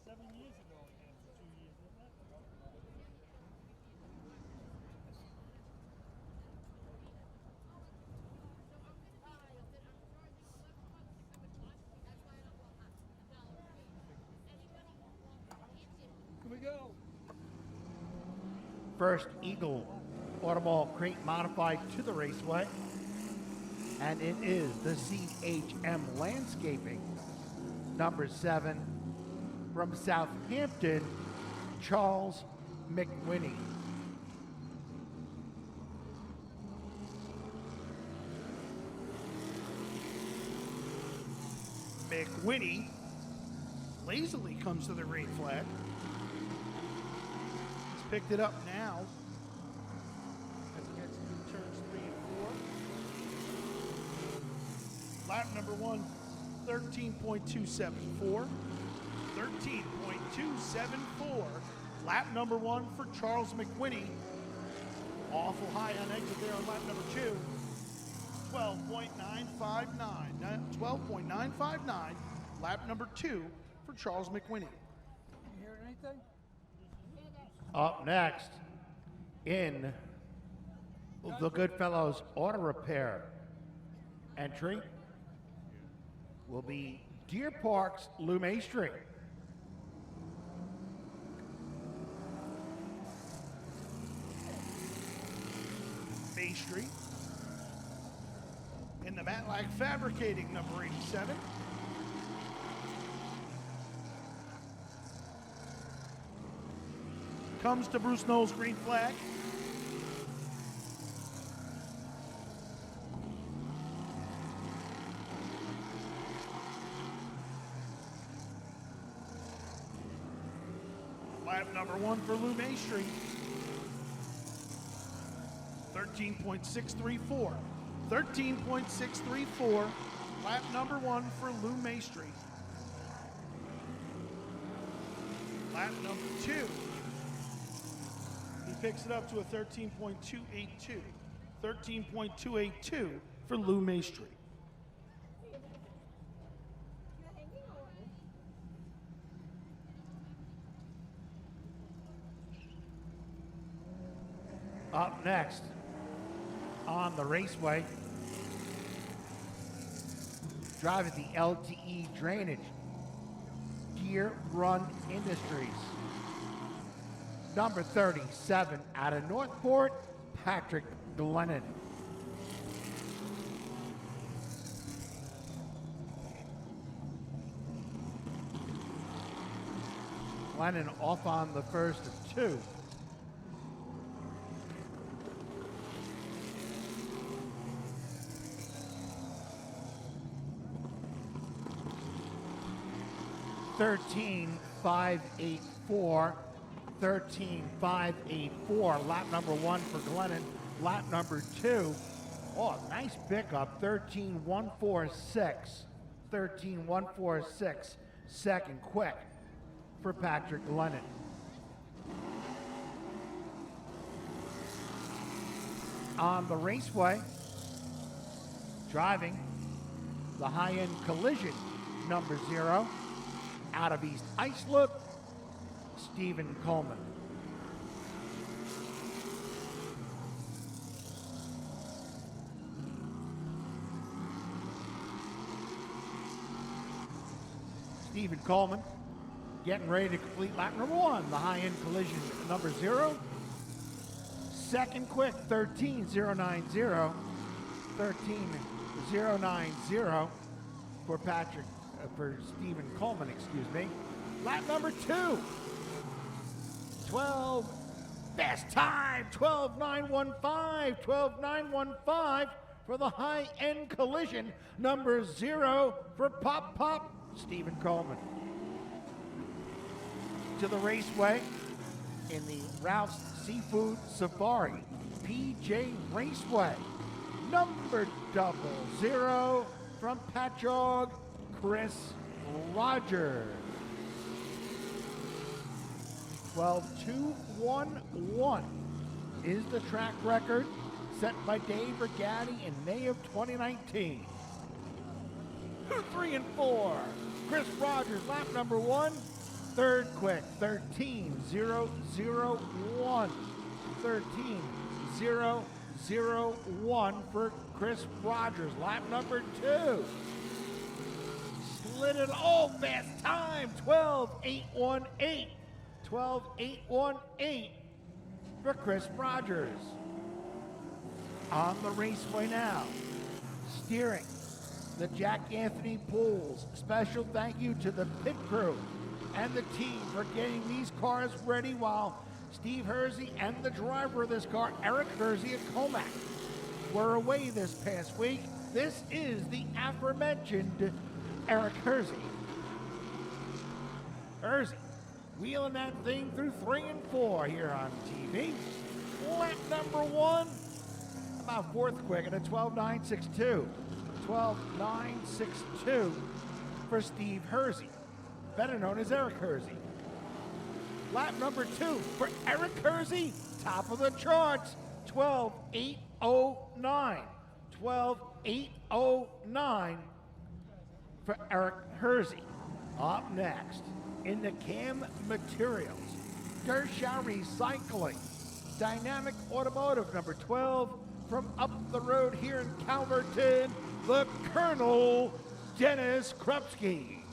7 years ago again, for 2 years, isn't it? Here we go. First Eagle Automall crate modified to the raceway. And it is the CHM Landscaping, number 7, from Southampton, Charles McWhinney. McWhinney lazily comes to the green flag. He's picked it up now as he gets into turns 3 and 4. Lap number 1, 13.274. 13.274. Lap number 1 for Charles McWhinney. Awful high on exit there on lap number 2. 12.959. 12.959. Lap number 2 for Charles McWhinney. You hearing anything? Up next in the Goodfellows Auto Repair entry will be Deer Park's Lou Maestri. Maestri. In the Matlack Fabricating, number 87. Comes to Bruce Knowles' green flag. Lap number 1 for Lou Maestri. 13.634. 13.634. Lap number 1 for Lou Maestri. Lap number 2. He picks it up to a 13.282. 13.282 for Lou Maestri. Up next on the raceway, driving the LTE drainage, Deer Run Industries. Number 37 out of Northport, Patrick Glennon. Glennon off on the first of 2. $13,584. 13,584. Lap number 1 for Glennon. Lap number 2. Oh, nice pickup. 13,146. 13,146. Second quick for Patrick Glennon. On the raceway, driving the high-end collision number 0 out of East Islip, Stephen Coleman. Stephen Coleman getting ready to complete lap number 1, the high-end collision number 0. Second quick, 13,090. 13,090 for Stephen Coleman, excuse me. Lap number 2. 12, best time, 12,915. 12,915 for the high-end collision number 0 for Pop, Stephen Coleman. To the raceway in the Ralph's Seafood Safari, PJ Raceway, number 00 from Patchogue, Chris Rogers. 12,211 is the track record set by Dave Rigatti in May of 2019. 2, 3, and 4. Chris Rogers, lap number 1, Third quick, 13.001. 13.001 for Chris Rogers. Lap number 2. Slid it all fast time, 12.818. 12.818 for Chris Rogers. On the raceway now, steering the Jack Anthony Pools. Special thank you to the pit crew and the team for getting these cars ready while Steve Hersey and the driver of this car, Eric Hersey of Comac, were away this past week. This is the aforementioned Eric Hersey. Hersey wheeling that thing through 3 and 4 here on TV. Lap number 1, about fourth quick at a 12.962. 12.962 for Steve Hersey, better known as Eric Hersey. Lap number 2 for Eric Hersey, top of the charts, 12.809. 12.809 for Eric Hersey. Up next, in the CAM Materials, Gershaw Recycling, Dynamic Automotive number 12, from up the road here in Calverton, the Colonel, Dennis Krupski.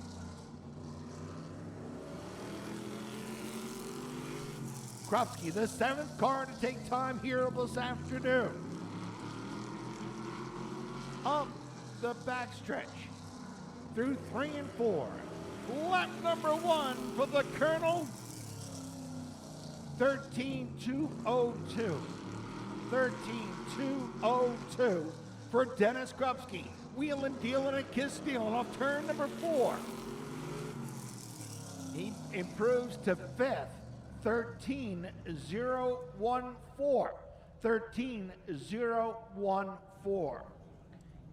Krupski, the 7th car to take time here this afternoon. Up the backstretch through 3 and 4. Lap number 1 for the Colonel, 13.202. 13.202 for Dennis Krupski. Wheeling, dealing, and kiss stealing off turn number 4. He improves to 5th, 13.014. 13.014.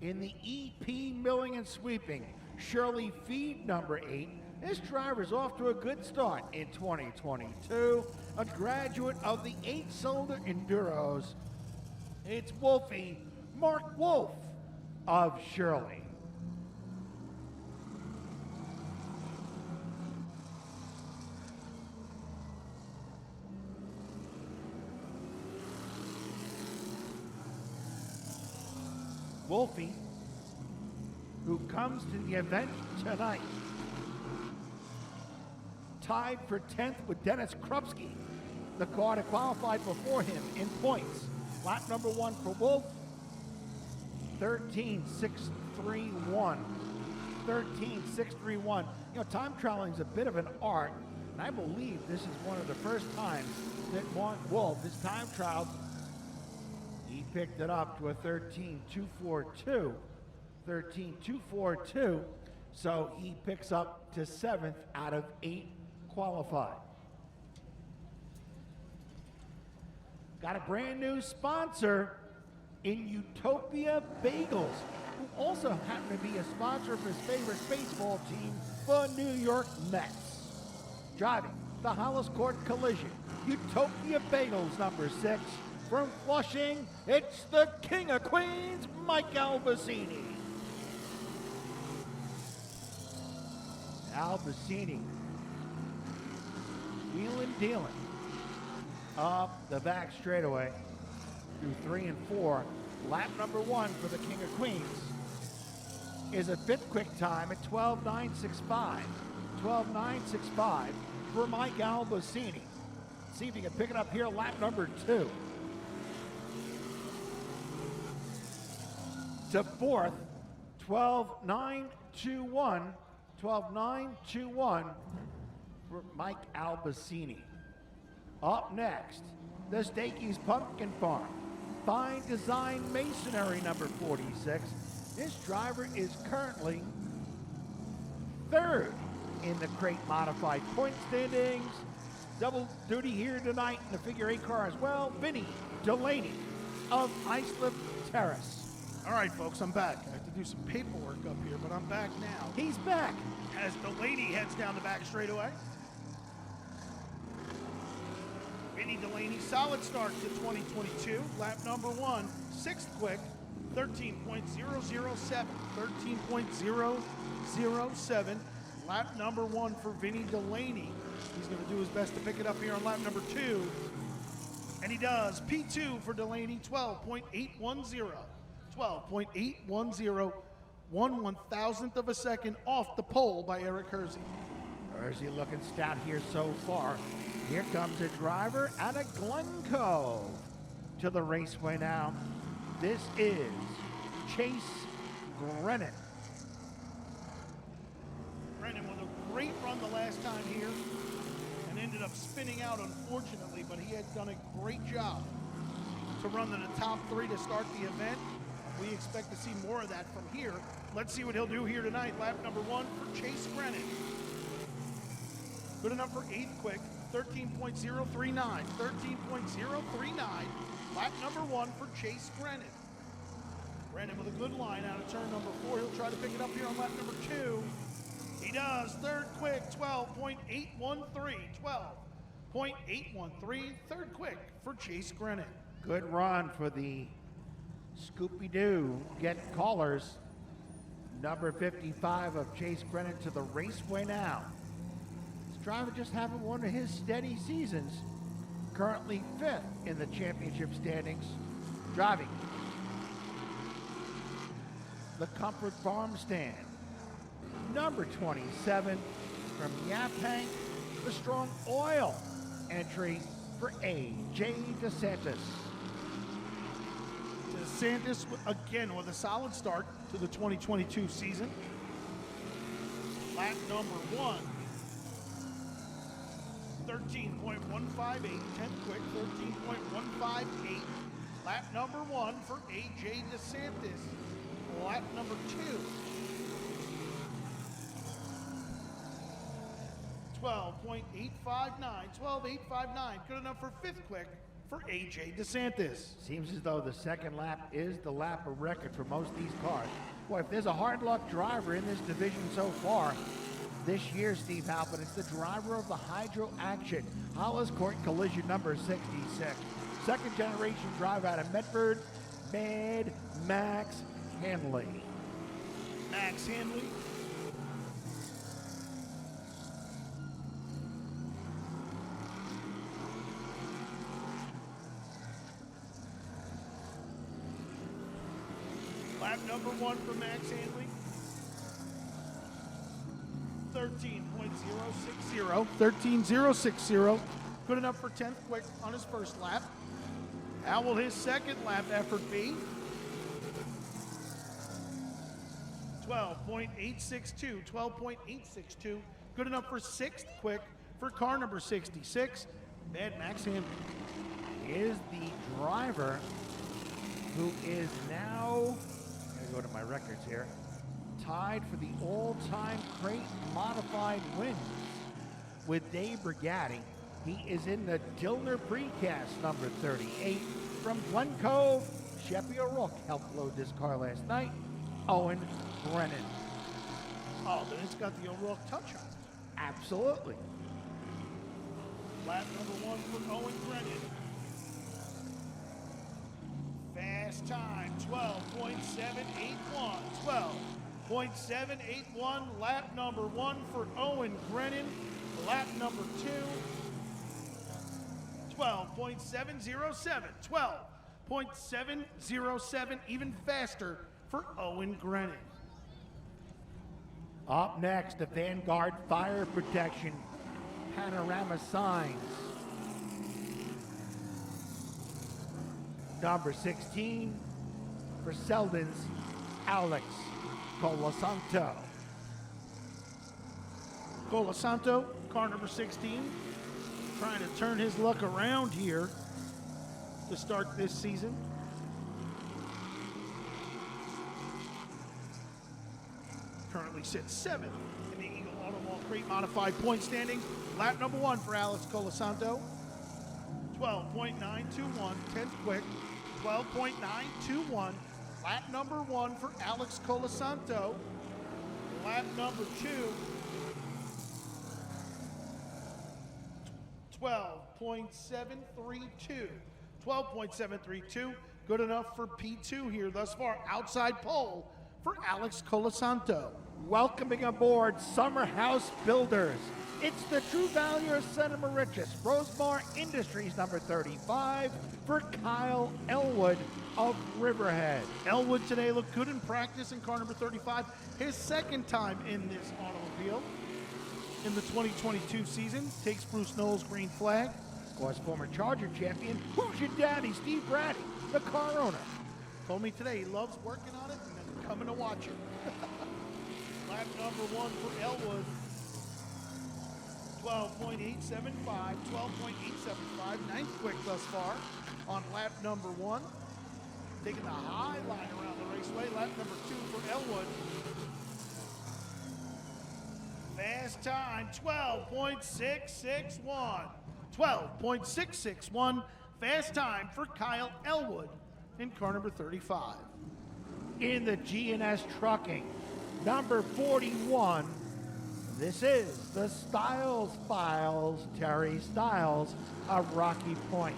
In the EP milling and sweeping, Shirley Feed number 8. This driver's off to a good start in 2022. A graduate of the 8-cylinder Enduros. It's Wolfie, Mark Wolf of Shirley. Wolfie, who comes to the event tonight, tied for 10th with Dennis Krupski, the car that qualified before him in points. Lap number 1 for Wolf, 13.631. 13.631. You know, time trialing is a bit of an art, and I believe this is one of the first times that Mark Wolf, his time trial, he picked it up to a 13.242. 13.242, so he picks up to 7th out of 8 qualified. Got a brand new sponsor in Utopia Bagels, who also happen to be a sponsor of his favorite baseball team, the New York Mets. Driving the Hollis Court Collision, Utopia Bagels number 6. From Flushing, it's the King of Queens, Mike Albacini. Albacini, wheeling, dealing up the back straightaway through 3 and 4. Lap number 1 for the King of Queens is a 5th quick time at 12.965. 12.965 for Mike Albacini. See if he can pick it up here, lap number 2. To 4th, 12.921. 12.921 for Mike Albacini. Up next, the Stakey's Pumpkin Farm. Fine Design Masonry number 46. This driver is currently 3rd in the crate modified point standings. Double duty here tonight in the figure 8 car as well. Vinny Delaney of Islip Terrace. All right, folks, I'm back. I have to do some paperwork up here, but I'm back now. He's back. As Delaney heads down the back straightaway. Vinny Delaney, solid start to 2022. Lap number 1, 6th quick, 13.007. 13.007. Lap number 1 for Vinny Delaney. He's going to do his best to pick it up here on lap number 2. And he does. P2 for Delaney, 12.810. 12.810. 1/1000th of a second off the pole by Eric Hersey. Hersey looking stout here so far. Here comes a driver out of Glencoe to the raceway now. This is Chase Grennan. Brennan with a great run the last time here and ended up spinning out, unfortunately, but he had done a great job to run to the top 3 to start the event. We expect to see more of that from here. Let's see what he'll do here tonight. Lap number 1 for Chase Grennan. Good enough for 8th quick, 13.039. 13.039. Lap number 1 for Chase Grennan. Grennan with a good line out of turn number 4. He'll try to pick it up here on lap number 2. He does. 3rd quick, 12.813. 12.813. 3rd quick for Chase Grennan. Good run for the Scooby-Doo Get Callers. Number 55 of Chase Grennan to the raceway now. This driver just having one of his steady seasons. Currently 5th in the championship standings. Driving the Comfort Farm Stand. Number 27 from Yaphank, the Strong Oil entry for A.J. DeSantis. DeSantis, again, with a solid start to the 2022 season. Lap number 1, 13.158, 10th quick, 13.158. Lap number 1 for A.J. DeSantis. Lap number 2, 12.859, 12.859. Good enough for 5th quick for A.J. DeSantis. Seems as though the second lap is the lap of record for most of these cars. Boy, if there's a hard luck driver in this division so far this year, Steve Halpin, it's the driver of the Hydro Action, Hollis Court Collision number 66. Second generation driver out of Medford, Max Hanley. Max Hanley. Lap number 1 for Max Hanley. 13.060. 13.060. Good enough for 10th quick on his first lap. How will his second lap effort be? 12.862. 12.862. Good enough for 6th quick for car number 66. Mad Max Hanley. Is the driver who is now, I'm going to go to my records here, tied for the all-time crate modified wins with Dave Brigatti. He is in the Dillner Precast number 38 from Glencoe. Sheppy O'Rourke helped load this car last night. Owen Brennan. Oh, then it's got the O'Rourke touch on it. Absolutely. Lap number 1 for Owen Brennan. Fast time, 12.781. 12.781. Lap number 1 for Owen Brennan. Lap number 2, 12.707. 12.707, even faster for Owen Brennan. Up next, the Vanguard Fire Protection Panorama Signs. Number 16 for Selden's Alex Colasanto. Colasanto, car number 16, trying to turn his luck around here to start this season. Currently sits 7th in the Eagle Automall Crate Modified point standing. Lap number 1 for Alex Colasanto. 12.921, 10th quick. 12.921. Lap number 1 for Alex Colasanto. Lap number 2. 12.732. 12.732. Good enough for P2 here thus far. Outside pole for Alex Colasanto. welcoming aboard Summer House Builders. It's the True Value of Santa Mauritius, Rosemar Industries number 35 for Kyle Elwood of Riverhead. Elwood today looked good in practice in car number 35. His second time in this automobile in the 2022 season. Takes Bruce Knowles' green flag. Of course, former Charger champion, who's your daddy, Steve Braddy, the car owner. Told me today he loves working on it and then coming to watch it. Lap number 1 for Elwood. 12.875, 12.875, ninth quick thus far on lap number 1. Taking the high line around the raceway. Lap number 2 for Elwood. Fast time, 12.661. 12.661, fast time for Kyle Elwood in car number 35. In the G&S Trucking, number 41, this is the Styles Files, Terry Styles of Rocky Point.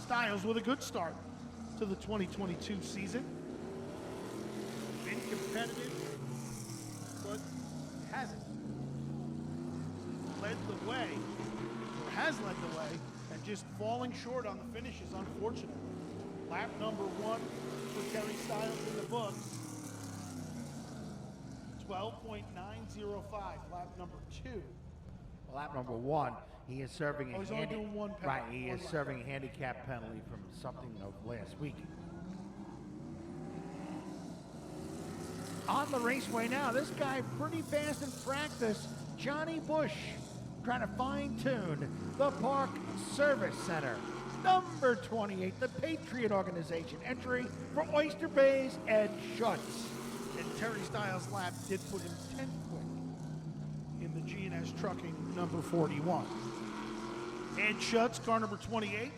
Styles with a good start to the 2022 season. Been competitive, but hasn't led the way, or has led the way, and just falling short on the finishes, unfortunately. Lap number 1 for Terry Styles in the books. 12.905, lap number 2. Lap number 1, he is serving a he's only doing one penalty. right. He is serving a handicap penalty from something of last week. On the raceway now, this guy pretty fast in practice. Johnny Bush trying to fine-tune the Park Service Center. Number 28, the Patriot Organization, entry for Oyster Bay's Ed Schutz. And Terry Styles' lap did put him 10th quick in the G&S Trucking number 41. Ed Schutz, car number 28,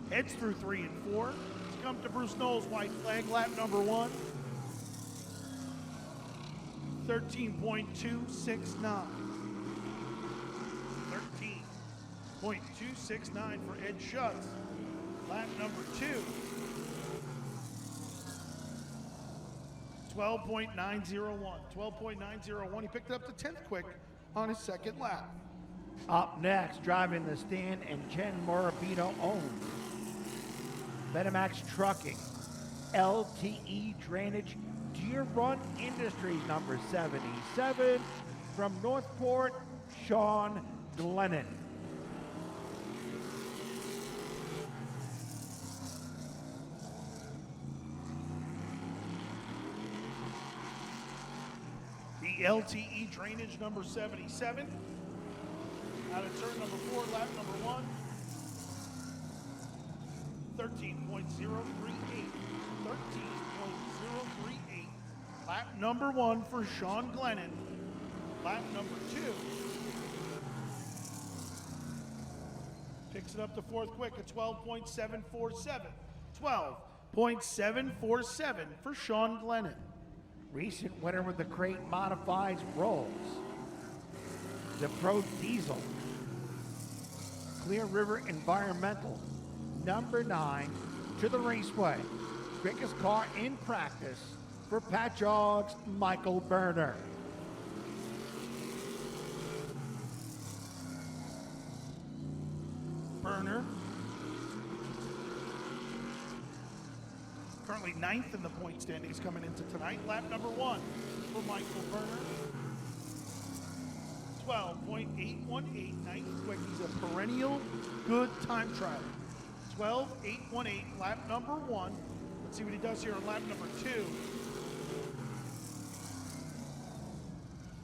heads through 3 and 4. He's come to Bruce Knowles' white flag, lap number 1. 13.269. 13.269 for Ed Schutz. Lap number 2. 12.901. 12.901. He picked it up to 10th quick on his second lap. Up next, driving the stand and Jen Morabito owned. Betamax Trucking, LTE Drainage, Deer Run Industries number 77 from Northport, Sean Glennon. The LTE Drainage number 77. Out of turn number 4, lap number 1. 13.038. 13.038. Lap number 1 for Sean Glennon. Lap number 2. Picks it up to 4th quick at 12.747. 12.747 for Sean Glennon. Recent winner with the crate modifieds Rolls. The Pro Diesel. Clear River Environmental, number 9, to the raceway. Quickest car in practice for Patchogue's Michael Berner. Berner, currently 9th in the point standings coming into tonight. Lap number 1 for Michael Berner. 12.818, 9th quick. He's a perennial good time trial. 12.818, lap number 1. Let's see what he does here on lap number 2.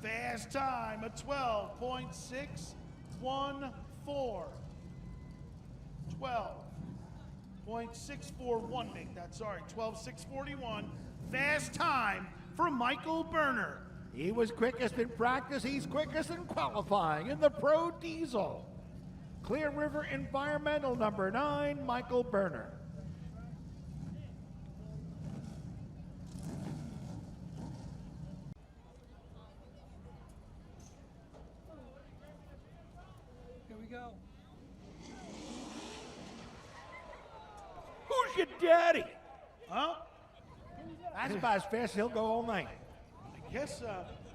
Fast time at 12.614. 12.641, make that, sorry. 12.641. Fast time for Michael Berner. He was quickest in practice. He's quickest in qualifying in the Pro Diesel. Clear River Environmental, number 9, Michael Berner. Here we go. Who's your daddy? Huh? That's about as fast as he'll go all night. guess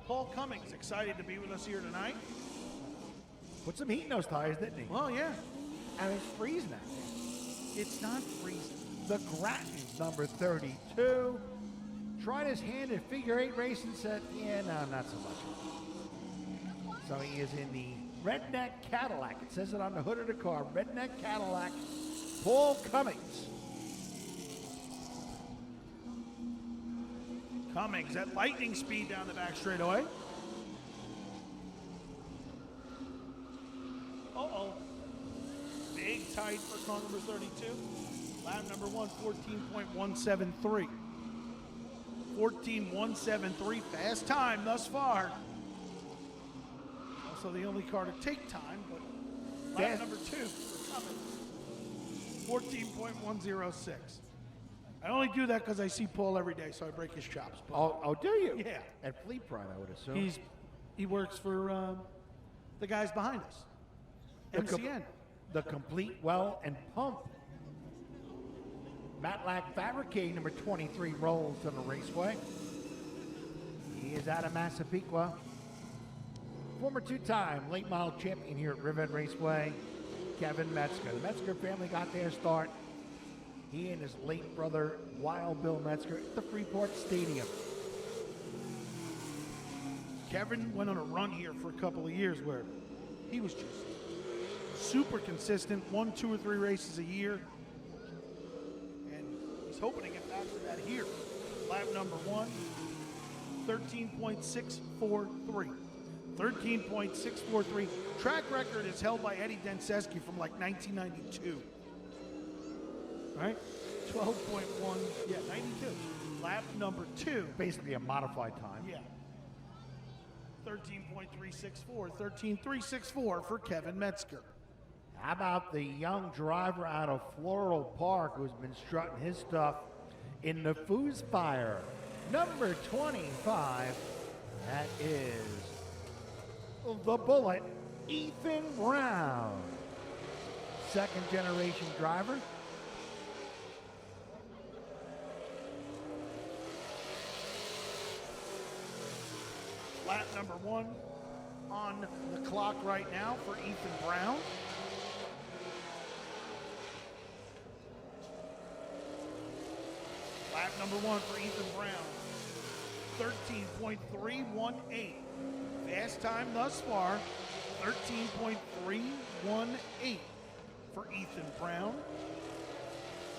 Paul Cummings excited to be with us here tonight. Put some heat in those tires, didn't he? Well, yeah. And it's freezing out there. It's not freezing. The Grattan, number 32. Tried his hand at figure 8 racing, said, yeah, no, not so much. So he is in the Redneck Cadillac. It says it on the hood of the car. Redneck Cadillac, Paul Cummings. Cummings at lightning speed down the back straightaway. Uh-oh. Big tight for car number 32. Lap number 1, 14.173. 14.173, fast time thus far. Also the only car to take time, but lap number 2 for Cummings. 14.106. I only do that because I see Paul every day, so I break his chops. Oh, do you? Yeah. At Fleet Pride, I would assume. He works for the guys behind us. MCN. The Complete Well and Pump. Matlack Fabricating, number 23, rolls on the raceway. He is out of Massapequa. Former two-time late model champion here at Riverhead Raceway, Kevin Metzger. The Metzger family got their start. He and his late brother, Wild Bill Metzger, at the Freeport Stadium. Kevin went on a run here for a couple of years where he was just super consistent, won 2 or 3 races a year. And he's hoping to get back to that here. Lap number 1, 13.643. 13.643. Track record is held by Eddie Denseski from like 1992. Right? 12.1, yeah, 92. Lap number 2. Basically a modified time. Yeah. 13.364. 13.364 for Kevin Metzger. How about the young driver out of Floral Park who's been strutting his stuff in the Foos Fire? Number 25, that is the Bullet, Ethan Brown. Second generation driver. Lap number 1 on the clock right now for Ethan Brown. Lap number 1 for Ethan Brown, 13.318. Fast time thus far, 13.318 for Ethan Brown.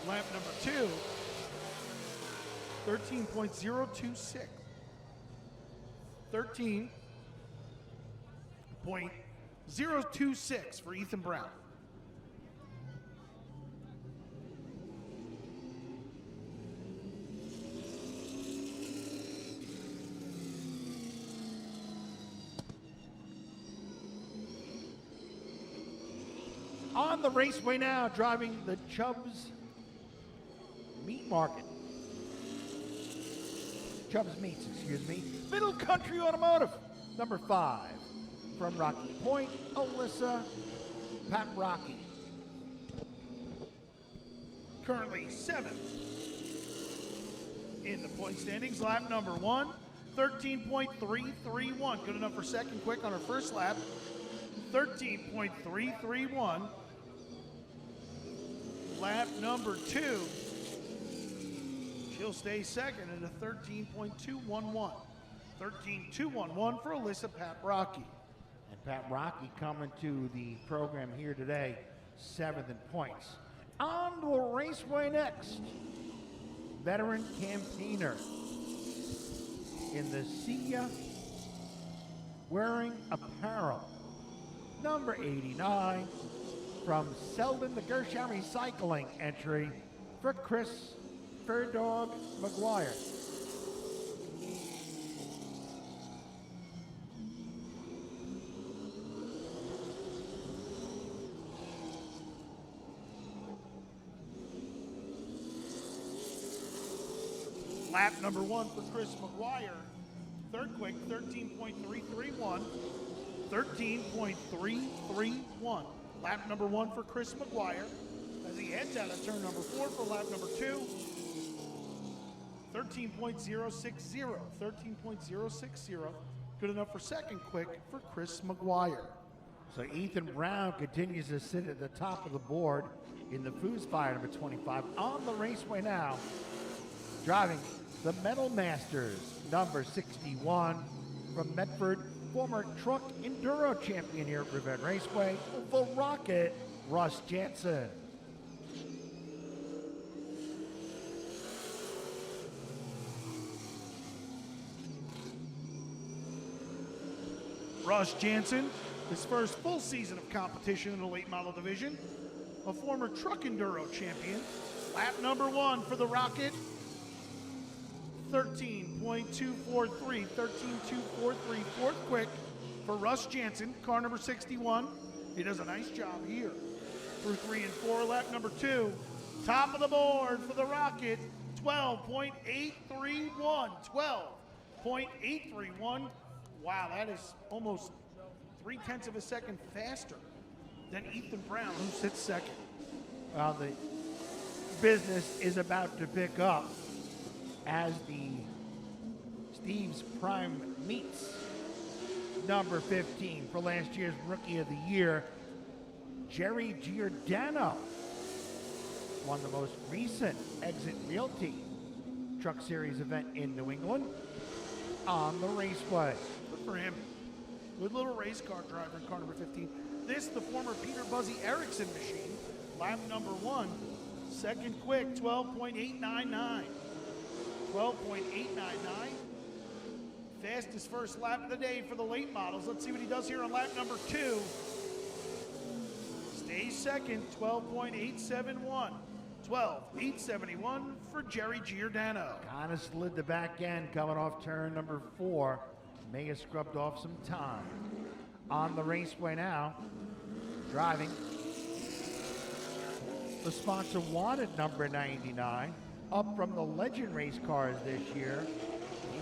Lap number 2, 13.026. 13.026 for Ethan Brown. On the raceway now, driving the Chubbs Meat Market. Chubbs Meats, excuse me. Middle Country Automotive, number 5. From Rocky Point, Alyssa Paprocki. Currently 7th in the point standings. Lap number 1, 13.331. Good enough for second quick on her first lap. 13.331. Lap number 2. She'll stay second at a 13.211. 13.211 for Alyssa Paprocki. And Pat Rocky coming to the program here today, 7th in points. On the raceway next, veteran campaigner in the Sia wearing apparel, number 89, from Selden the Gershon Recycling entry for Chris Dog McGuire. Lap number 1 for Chris McGuire. Third quick, 13.331. 13.331. Lap number 1 for Chris McGuire as he heads out of turn number 4 for lap number 2. 13.060. 13.060. Good enough for second quick for Chris McGuire. So Ethan Brown continues to sit at the top of the board in the Foos Fire number 25. On the raceway now, driving the Metal Masters number 61 from Medford, former truck enduro champion here at Rivet Raceway, the Rocket, Russ Jansen. Russ Jansen, his first full season of competition in the late model division, a former truck enduro champion. Lap number 1 for the Rocket, 13.243, 13.243, fourth quick for Russ Jansen, car number 61. He does a nice job here. Through 3 and 4, lap number 2. Top of the board for the Rocket, 12.831, 12.831. Wow, that is almost 0.3 of a second faster than Ethan Brown, who sits second. Well, the business is about to pick up as the Steve's Prime meets number 15 for last year's Rookie of the Year, Jerry Giordano won the most recent Exit Realty Truck Series event in New England on the raceway. Good for him. Good little race car driver in car number 15. This, the former Peter Buzzy Erickson machine, lap number 1, second quick, 12.899. 12.899. Fastest first lap of the day for the late models. Let's see what he does here on lap number 2. Stays second, 12.871. 12.871 for Jerry Giordano. Kind of slid the back end coming off turn number 4. May have scrubbed off some time. On the raceway now, driving the sponsor wanted number 99, up from the Legend race cars this year.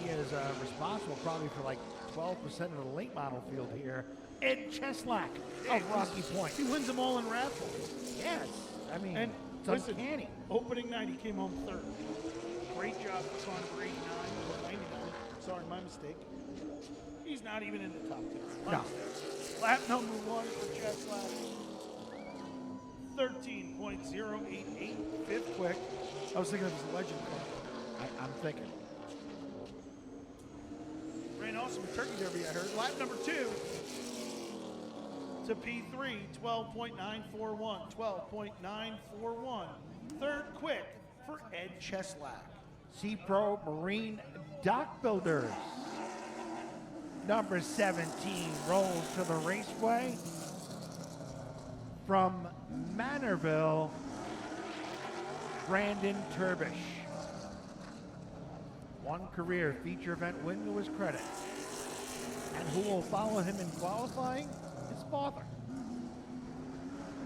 He is responsible probably for like 12% of the late model field here. Ed Cheslack of Rocky Point. He wins them all in raffles. Yes, I mean, And it's listen, uncanny. opening night, he came home third. Great job for car number 89 or 99. Sorry, my mistake. He's not even in the top 10. My No. mistake. Lap number 1 for Cheslack. 13.088, fifth quick. I was thinking of his Legend car. I'm thinking. Ran awesome in Turkey Derby, I heard. Lap number 2 to P3, 12.941, 12.941. Third quick for Ed Cheslack. C-Pro Marine Dock Builders. Number 17 rolls to the raceway from Manorville, Brandon Turbish. One career feature event win to his credit. And who will follow him in qualifying? His father.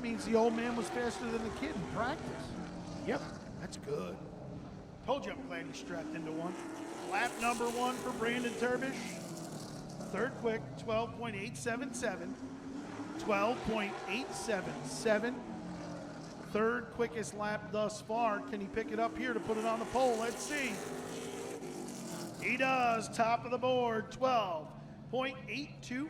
Means the old man was faster than the kid in practice. Yep. That's good. Told you I'm glad he strapped into one. Lap number 1 for Brandon Turbish. Third quick, 12.877. 12.877. Third quickest lap thus far. Can he pick it up here to put it on the pole? Let's see. He does. Top of the board, 12.825.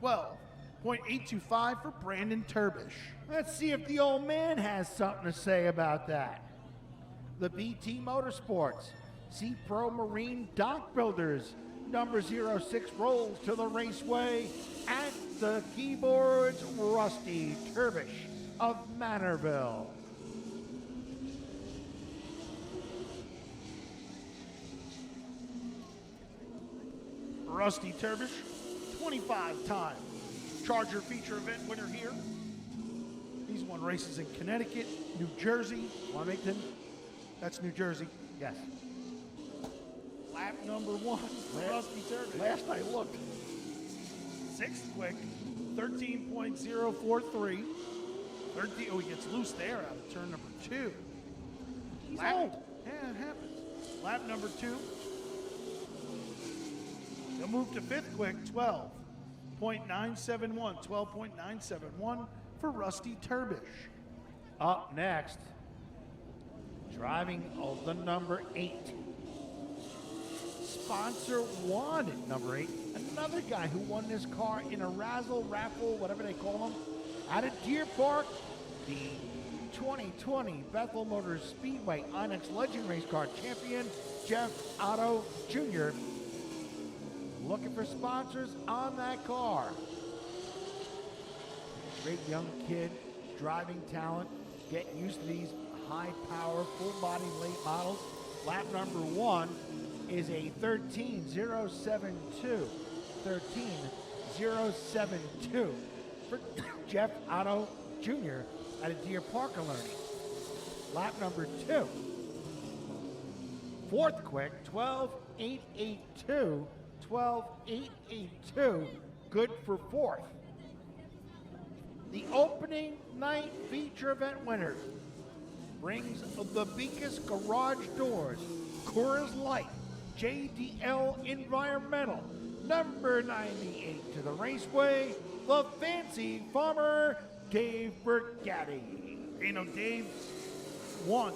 12.825 for Brandon Turbish. Let's see if the old man has something to say about that. The BT Motorsports, C-Pro Marine Dock Builders, number 06 rolls to the raceway at the keyboards, Rusty Turbish of Manorville. Rusty Turbish, 25-time Charger feature event winner here. He's won races in Connecticut, New Jersey, Wilmington. That's New Jersey. Yes. Lap number 1 for Rusty Turbish. Last I looked. Sixth quick, 13.043. Oh, he gets loose there out of turn number 2. He's old. Yeah, it happens. Lap number 2. He'll move to fifth quick, 12.971. 12.971 for Rusty Turbish. Up next, driving the number 8 Sponsor Wanted, number 8. Another guy who won this car in a razzle, raffle, whatever they call them, out of Deer Park. The 2020 Bethel Motors Speedway Onyx Legend Race Car champion, Jeff Otto Jr. Looking for sponsors on that car. Great young kid, driving talent, getting used to these high-power, full-body late models. Lap number 1 is a 13.072. 13.072 for Jeff Otto Jr. out of Deer Park learning. Lap number 2. Fourth quick, 12.882. 12.882. Good for fourth. The opening night feature event winner brings the Beacus Garage Doors, Coors Light, JDL Environmental, number 98 to the raceway, the Fancy Farmer, Dave Bergatti. You know, Dave won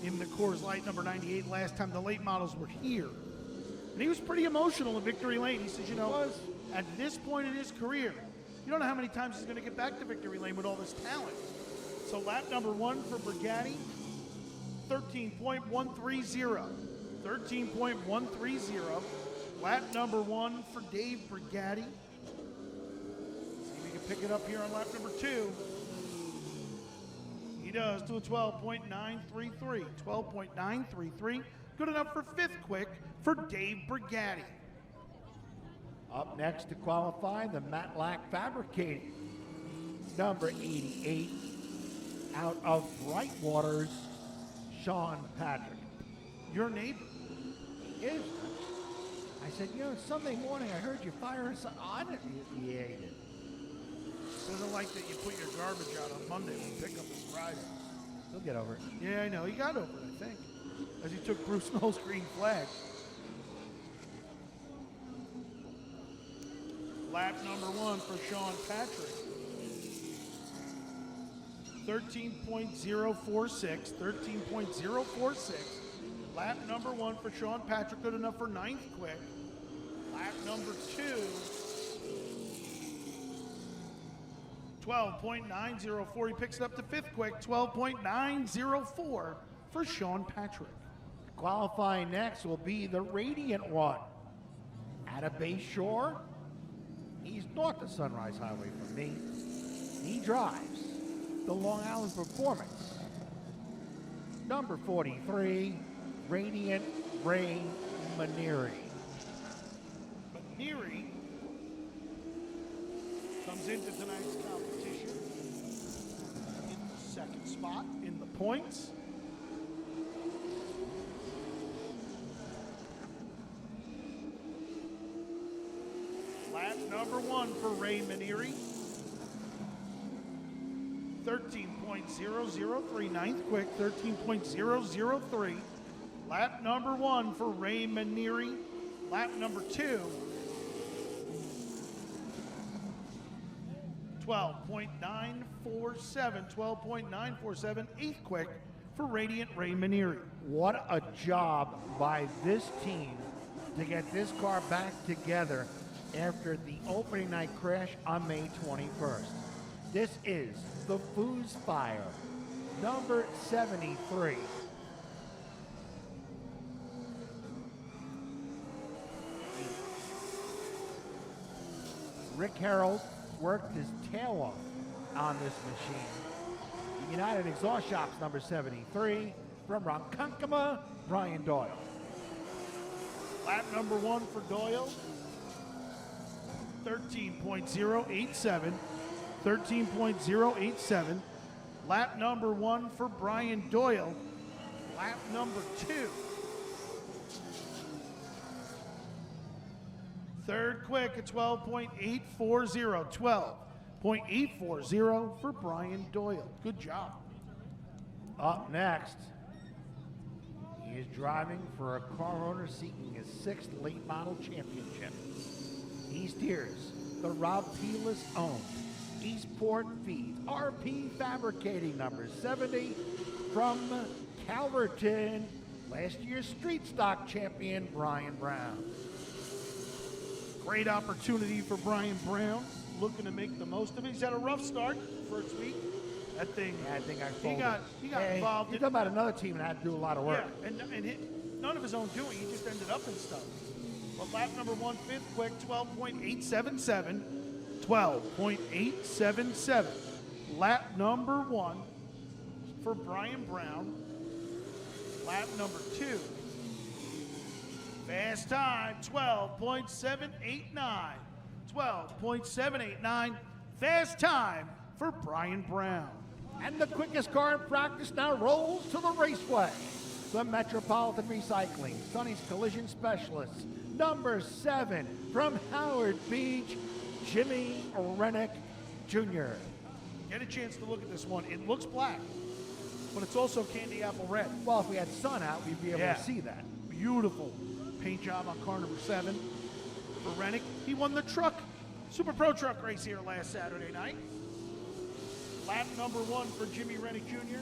in the Coors Light number 98 last time the late models were here. And he was pretty emotional in Victory Lane. He says, you know, at this point in his career, you don't know how many times he's going to get back to Victory Lane with all this talent. So lap number 1 for Bergatti, 13.130. 13.130. Lap number 1 for Dave Bergatti. See if we can pick it up here on lap number 2. He does to a 12.933. 12.933. Good enough for fifth quick for Dave Bergatti. Up next to qualify, the Matlack Fabricating, number 88, out of Brightwater's, Sean Patrick. Your neighbor. He is. I said, you know, Sunday morning I heard you firing something on it. Yeah, he did. Doesn't like that you put your garbage out on Monday when pickup is Friday. He'll get over it. Yeah, I know. He got over it, I think, as he took Bruce Knowles' green flag. Lap number 1 for Sean Patrick. 13.046. 13.046. Lap number 1 for Sean Patrick. Good enough for ninth quick. Lap number 2. 12.904. He picks it up to fifth quick. 12.904 for Sean Patrick. Qualifying next will be the Radiant one. Out of Bay Shore. He's north of Sunrise Highway from me. He drives the Long Island Performance. Number 43, Radiant Ray Maneri. Maneri comes into tonight's competition in the second spot in the points. Lap number 1 for Ray Maneri. 13.003, ninth quick, 13.003. Lap number 1 for Ray Maneri. Lap number 2, 12.947, 12.947, eighth quick for Radiant Ray Maneri. What a job by this team to get this car back together after the opening night crash on May 21st. This is the Foos Fire, number 73. Rick Harold worked his tail off on this machine. The United Exhaust Shops, number 73, from Ronkonkoma, Brian Doyle. Lap number 1 for Doyle, 13.087, 13.087. Lap number 1 for Brian Doyle. Lap number 2. Third quick at 12.840, 12.840 for Brian Doyle. Good job. Up next, he is driving for a car owner seeking his 6th late model championship. He steers the Rob Peelis owned Eastport Feeds RP Fabricating, number 70, from Calverton, last year's street stock champion, Brian Brown. Great opportunity for Brian Brown, looking to make the most of it. He's had a rough start first week. That thing, Yeah, I think I he folded. got involved. You're talking about another team that had to do a lot of work. Yeah, and none of his own doing. He just ended up in stuff. But lap number 1, fifth quick, 12.877. 12.877. Lap number 1 for Brian Brown. Lap number 2. Fast time, 12.789. 12.789. Fast time for Brian Brown. And the quickest car in practice now rolls to the raceway. The Metropolitan Recycling, Sonny's Collision Specialists, number 7 from Howard Beach, Jimmy Rennick Jr. Get a chance to look at this one. It looks black, but it's also candy apple red. Well, if we had sun out, we'd be able to see that. Beautiful paint job on car number 7 for Rennick. He won the Super Pro Truck race here last Saturday night. Lap number 1 for Jimmy Rennick Jr.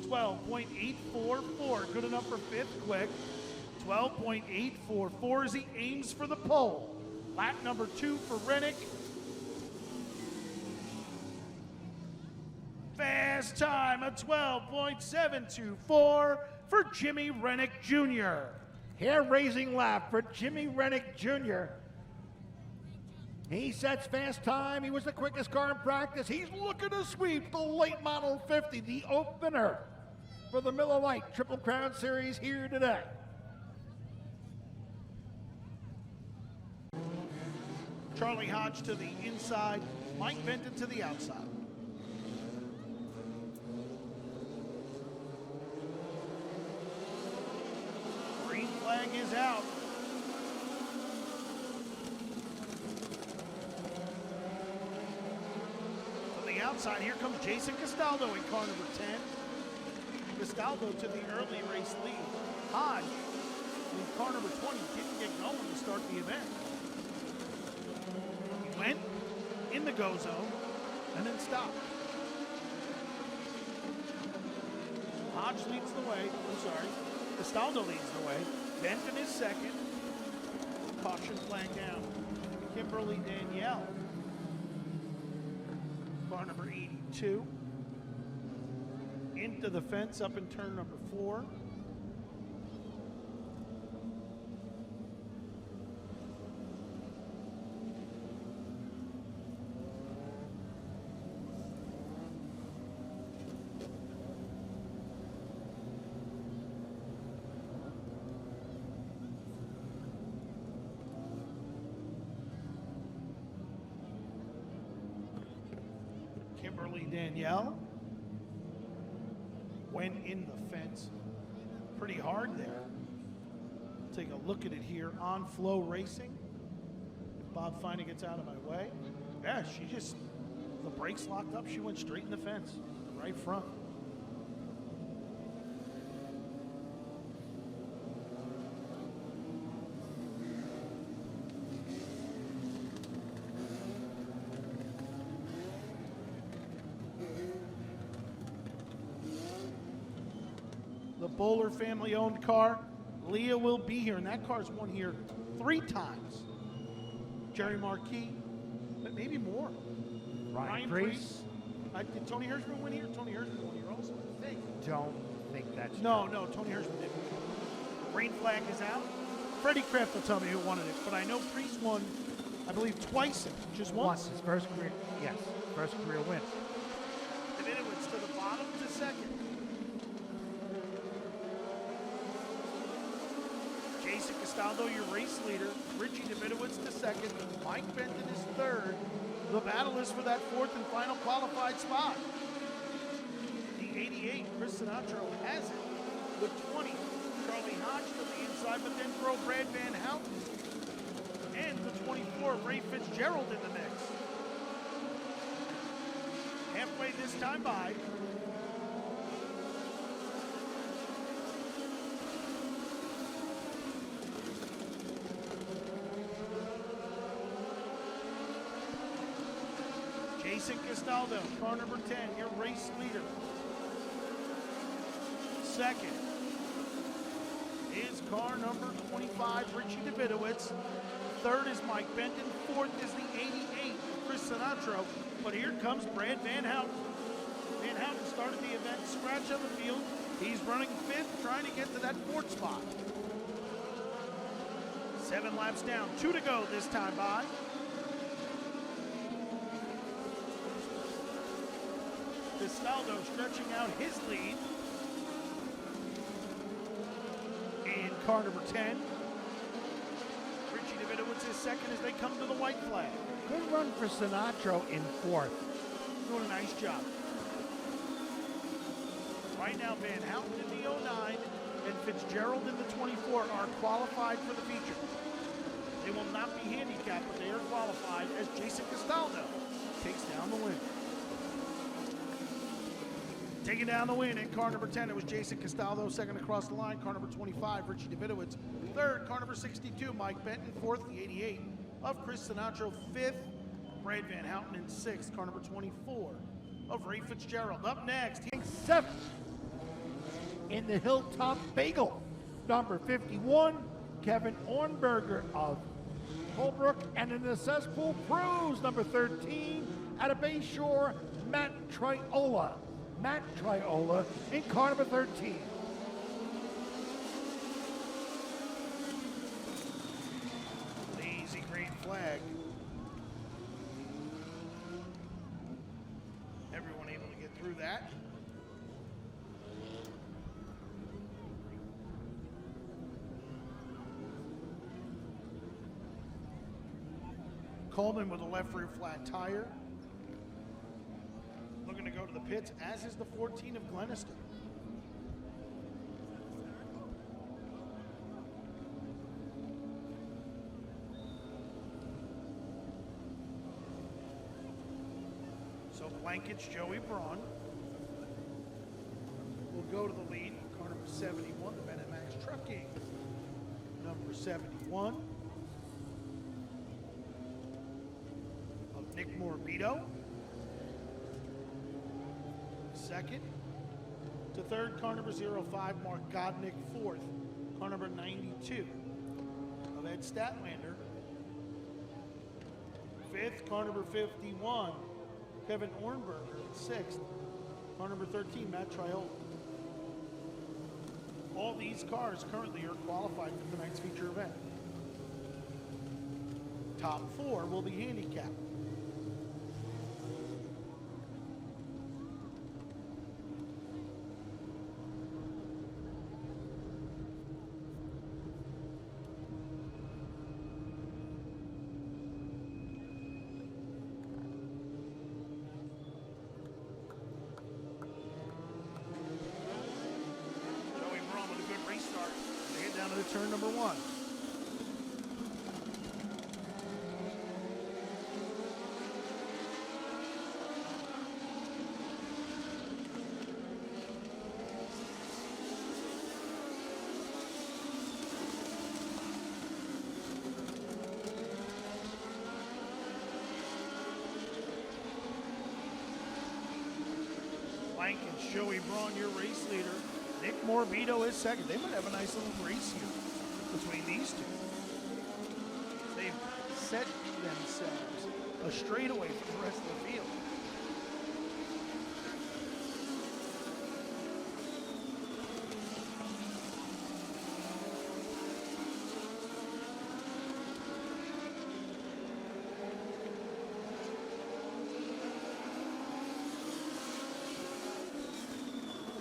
12.844, good enough for fifth quick. 12.844 as he aims for the pole. Lap number 2 for Rennick. Fast time of 12.724 for Jimmy Rennick Jr. Hair-raising lap for Jimmy Rennick Jr. He sets fast time. He was the quickest car in practice. He's looking to sweep the late model 50, the opener for the Miller Lite Triple Crown Series here today. Charlie Hodge to the inside, Mike Benton to the outside. Green flag is out. On the outside, here comes Jason Castaldo in car number 10. Castaldo to the early race lead. Hodge in car number 20 didn't get going to start the event. He went in the go zone and then stopped. Hodge leads the way. Castaldo leads the way. Benton is second. Caution flag down. Kimberly Danielle. Car number 82. Into the fence up in turn number 4. Kimberly Danielle went in the fence pretty hard there. Take a look at it here on Flow Racing. If Bob Fina gets out of my way. Yeah, the brakes locked up. She went straight in the fence, right front. The Bowler family-owned car. Leah will be here, and that car's won here 3 times. Jerry Marquis, but maybe more. Ryan Priest. Did Tony Hirschman win here? Tony Hirschman won here also, I think. Don't think that's No, Tony Hirschman didn't. Green flag is out. Freddie Kraft will tell me who won it, but I know Priest won, I believe, twice. Just once. His first career, yes, first career win. Davidowitz to the bottom to second. Jason Castaldo, your race leader. Richie Davidowitz to second. Mike Benton is third. The battle is for that 4th and final qualified spot. The 88, Chris Sinatra has it. The 20, Charlie Hodge to the inside, but then throw Brad Van Houten. And the 24, Ray Fitzgerald in the mix. Halfway this time by. Jason Castaldo, car number 10, your race leader. Second is car number 25, Richie Davidowitz. Third is Mike Benton. Fourth is the 88, Chris Sinatro. But here comes Brad Van Houten. Van Houten started the event scratch on the field. He's running fifth, trying to get to that fourth spot. 7 laps down, 2 to go this time by. Castaldo stretching out his lead in car number 10. Richie Davidowitz is second as they come to the white flag. Good run for Sinatro in fourth. Doing a nice job. Right now, Van Houten in the 09 and Fitzgerald in the 24 are qualified for the feature. They will not be handicapped, but they are qualified as Jason Castaldo takes down the win. Taking down the win in car number 10, it was Jason Castaldo. Second across the line, car number 25, Richie Davidowitz. Third, car number 62, Mike Benton. Fourth, the 88 of Chris Sinatro. Fifth, Brad Van Houten. And sixth, car number 24 of Ray Fitzgerald. Up next, Seventh in the Hilltop Bagel, number 51, Kevin Ornberger of Holbrook, and in the Cesspool Pros, number 13, out of Bayshore, Matt Triola. Matt Triola in car number 13. Lazy green flag. Everyone able to get through that. Coleman with a left rear flat tire. Looking to go to the pits, as is the 14 of Glenister. So Blankett's Joey Braun will go to the lead. Car number 71, the Bennett Max Trucking. Number 71 of Nick Morbido. Second to third, car number 05, Mark Godnick. Fourth, car number 92 of Ed Statlander. Fifth, car number 51, Kevin Ornberger. Sixth, car number 13, Matt Triola. All these cars currently are qualified for tonight's feature event. Top 4 will be handicapped. Turn number 1. Blank and Joey Braun, your race leader. Nick Morbido is second. They might have a nice little race here between these two. They've set themselves a straightaway from the rest of the field.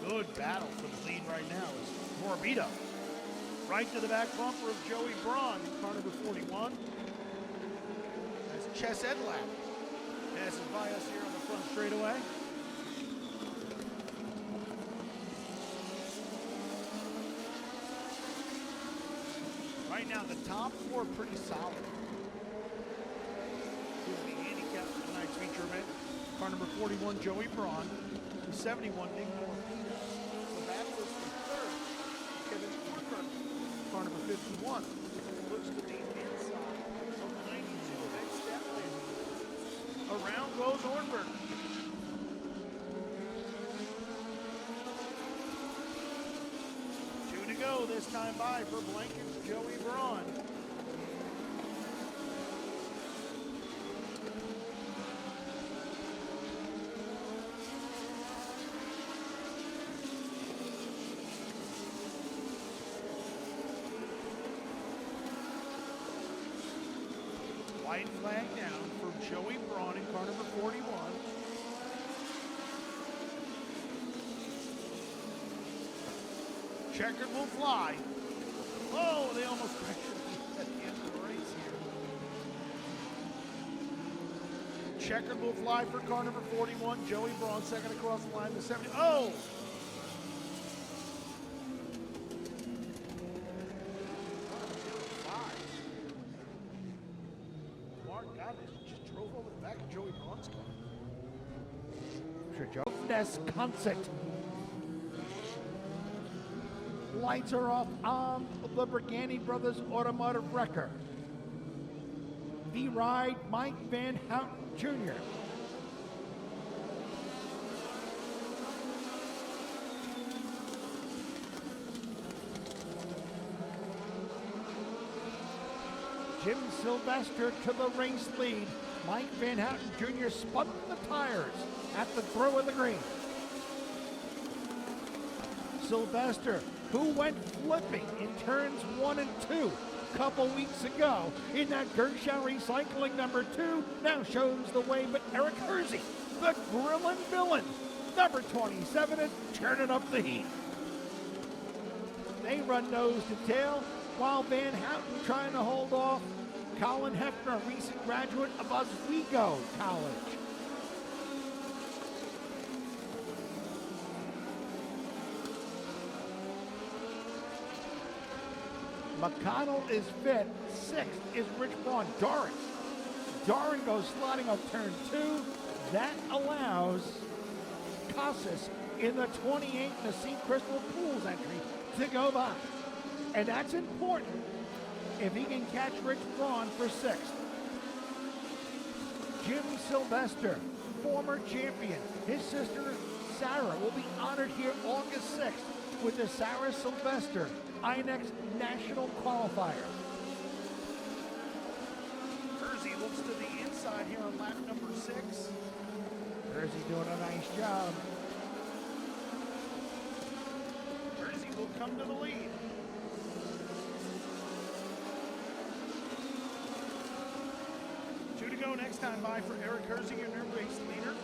Good battle for the lead right now is Morbido. Right to the back bumper of Joey Braun, car number 41. That's Chess Edlap. Passes by us here on the front straightaway. Right now, the top 4 are pretty solid. Who's the handicap for tonight's feature event? Car number 41, Joey Braun. The 71, Nick Morbido. The battle is for third, Kevin Ornberger. Car number 51 looks to the inside of the 92 of Ed Statlander. Around goes Ornberger. 2-0 this time by for Blanken's Joey Braun. White flag down for Joey Braun in car number 41. Checkered will fly. Oh, they almost crashed at the end of the race here. Checkered will fly for car number 41. Joey Braun second across the line to 70. Oh! Just drove over the back of Joey Braun's car. Consi. Lights are off on the Brigani Brothers Automotive Wrecker. V-Ride Mike Van Houten Jr. Jim Sylvester to the race lead. Mike Van Houten Jr. spun the tires at the throw of the green. Sylvester, who went flipping in turns 1 and 2 a couple weeks ago in that Gershow Recycling number 2, now shows the way, but Eric Hersey, the grillin' villain, number 27, is turning up the heat. They run nose to tail, while Van Houten trying to hold off Colin Hefner, a recent graduate of Oswego College. McConnell is fifth. Sixth is Rich Vaughn. Doran goes sliding on turn 2. That allows Casas in the 28 in the St. Crystal Pools entry to go by. And that's important if he can catch Rich Vaughn for 6th. Jim Sylvester, former champion. His sister Sarah will be honored here August 6th with the Sarah Sylvester INEX National Qualifier. Hersey looks to the inside here on lap number 6. Hersey doing a nice job. Hersey will come to the lead. Two to go next time by for Eric Hersey, your new race leader.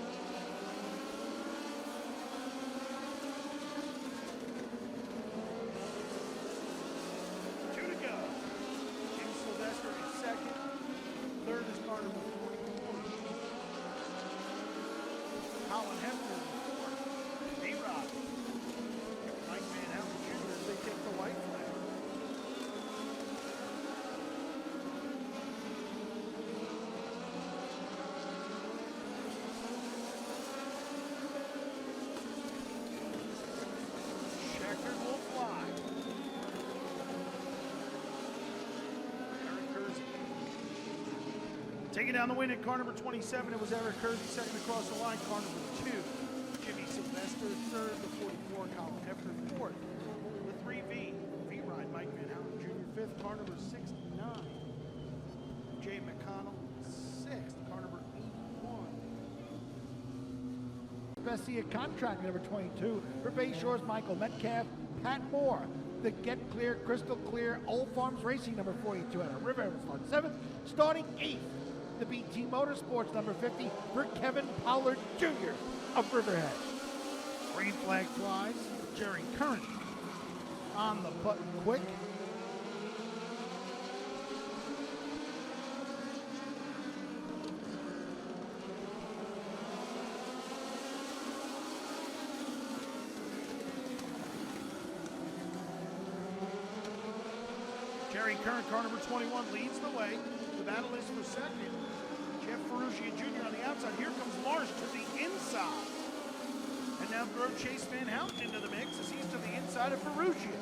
Colin Hefner is 4th. D-Rock. Mike Van Houten Jr. as they take the white flag. Checkered will fly. Eric Hersey. Taking down the win at car number 27, it was Eric Hersey second across the line. Car number 2, Jimmy Sylvester third. The 44, Colin Hefner fourth. The 3V, V-Ride Mike Van Houten Jr. fifth. Car number 69, Jay McConnell sixth. Car number 81. Bessie contract number 22 for Bay Shore's Michael Metcalf, Pat Moore. The Get Clear, Crystal Clear, Old Farms Racing number 42 out of River on 7th, starting 8th. The BT Motorsports number 50 for Kevin Pollard Jr. of Riverhead. Green flag flies. Jerry Curran on the button quick. Jerry Curran, car number 21, leads the way. The battle is for second. Jeff Ferruccia Jr. on the outside. Here comes Marsh to the inside. And now throw Chase Van Houten into the mix as he's to the inside of Ferruccia.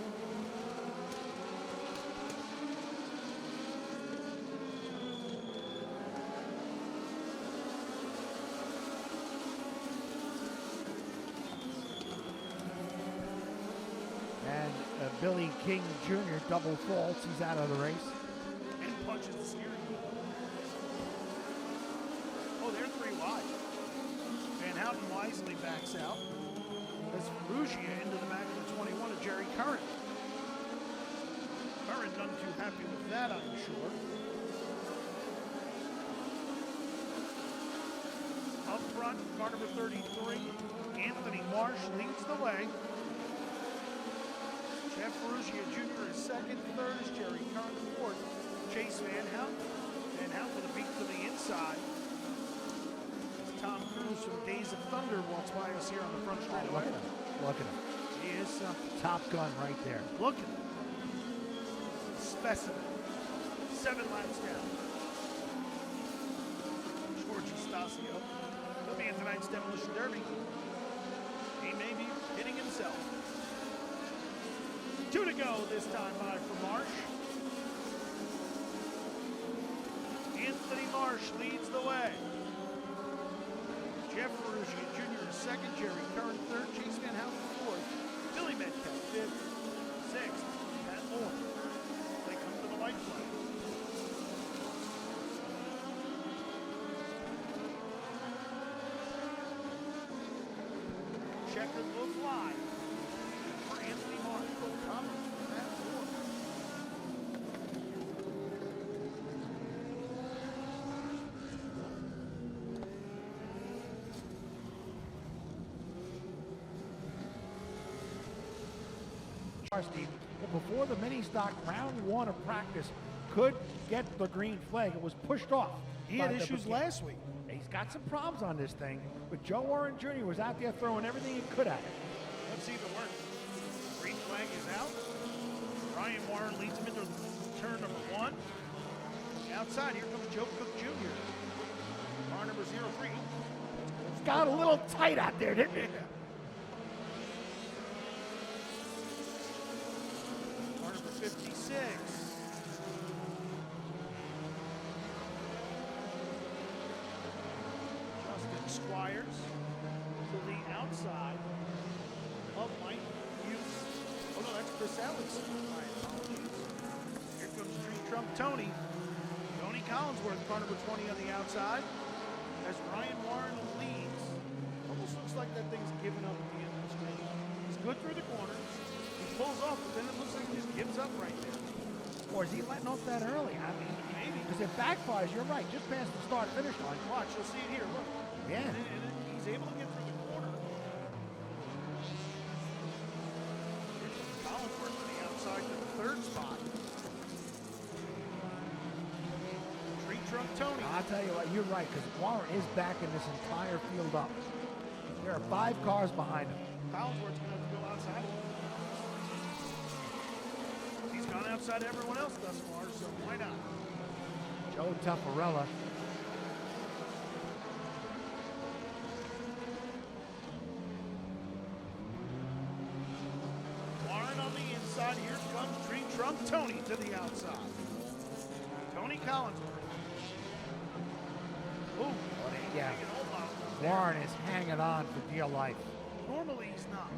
And Billy King Jr. double faults. He's out of the race. And punches the steering wheel. Oh, they're 3 wide. Van Houten wisely backs out. That's Rugia into the back of the 21 of Jerry Curran. Curran none too happy with that, I'm sure. Up front, car number 33, Anthony Marsh leads the way. Jeff Rugia Jr. is second, third is Jerry Curran, fourth, Chase Van Houten. Van Houten with a beat to the inside. Tom Cruise from Days of Thunder walks by us here on the front straight away. Look at him. He is something. Top Gun right there. Look at him. Specimen. 7 laps down. George Stasio. He'll be in tonight's Demolition Derby. He may be hitting himself. 2 to go this time by for Marsh. Anthony Marsh leads the way. Jeff Ferrugia Jr. is second, Jerry Curran third, Chase Van Houten fourth, Billy Metcalf fifth, sixth, Pat Moore. They come to the white flag. Checker will fly for Anthony Marsh. Thomas for Pat Moore. Steve, but before the mini stock round 1 of practice could get the green flag, it was pushed off. He had issues last week. He's got some problems on this thing, but Joe Warren Jr. was out there throwing everything he could at it. Let's see if it works. Green flag is out. Ryan Warren leads him into turn number 1. Outside, here comes Joe Cook Jr. Car number 03. It's got a little tight out there, didn't it? Yeah. Car number 56. Justin Squires to the outside of Mike Hughes. Oh no, that's Chris Alex. My apologies. Here comes Tree Trump Tony. Tony Collinsworth, car number 20 on the outside. As Ryan Warren leads. Almost looks like that thing's giving up at the end of the straight. He's good through the corners. He pulls off, but then it looks like he just gives up right there. Or is he letting off that early? I mean, Maybe. because it backfires, you're right, just past the start-finish line. Watch, you'll see it here. Look. Yeah. And he's able to get through the corner. Here's Collinsworth to the outside to the third spot. Tree Trunk Tony. I'll tell you what, you're right, because Warren is backing this entire field up. There are 5 cars behind him. Collinsworth's going to have to go outside. He's gone outside everyone else thus far, so why not? Joe Tuffarella. Warren on the inside. Here comes Tree Trunk Tony to the outside. Tony Collinsworth. Ooh, Yeah. taking hold on him. Warren is hanging on for dear life. Normally he's not.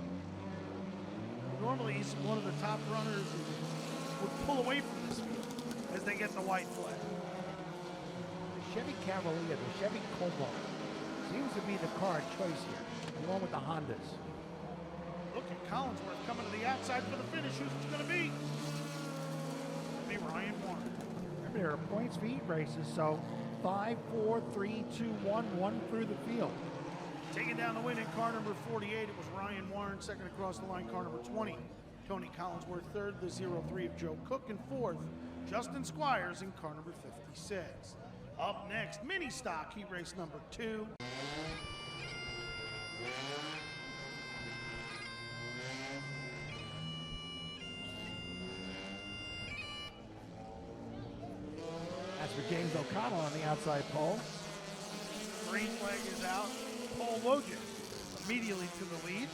Normally he's one of the top runners who would pull away from this field as they get the white flag. The Chevy Cavalier, the Chevy Cobalt, seems to be the car of choice here, along with the Hondas. Look at Collinsworth coming to the outside for the finish. Who's it going to be? It'll be Ryan Warren. Remember, there are points for heat races, so 5, 4, 3, 2, 1 through the field. Taking down the win in car number 48, it was Ryan Warren. Second across the line, car number 20. Tony Collinsworth third, the 03 of Joe Cook, and fourth, Justin Squires in car number 56. Up next, mini stock heat race number 2. That's for James O'Connell on the outside pole. Green flag is out. Paul Wojcik immediately to the lead.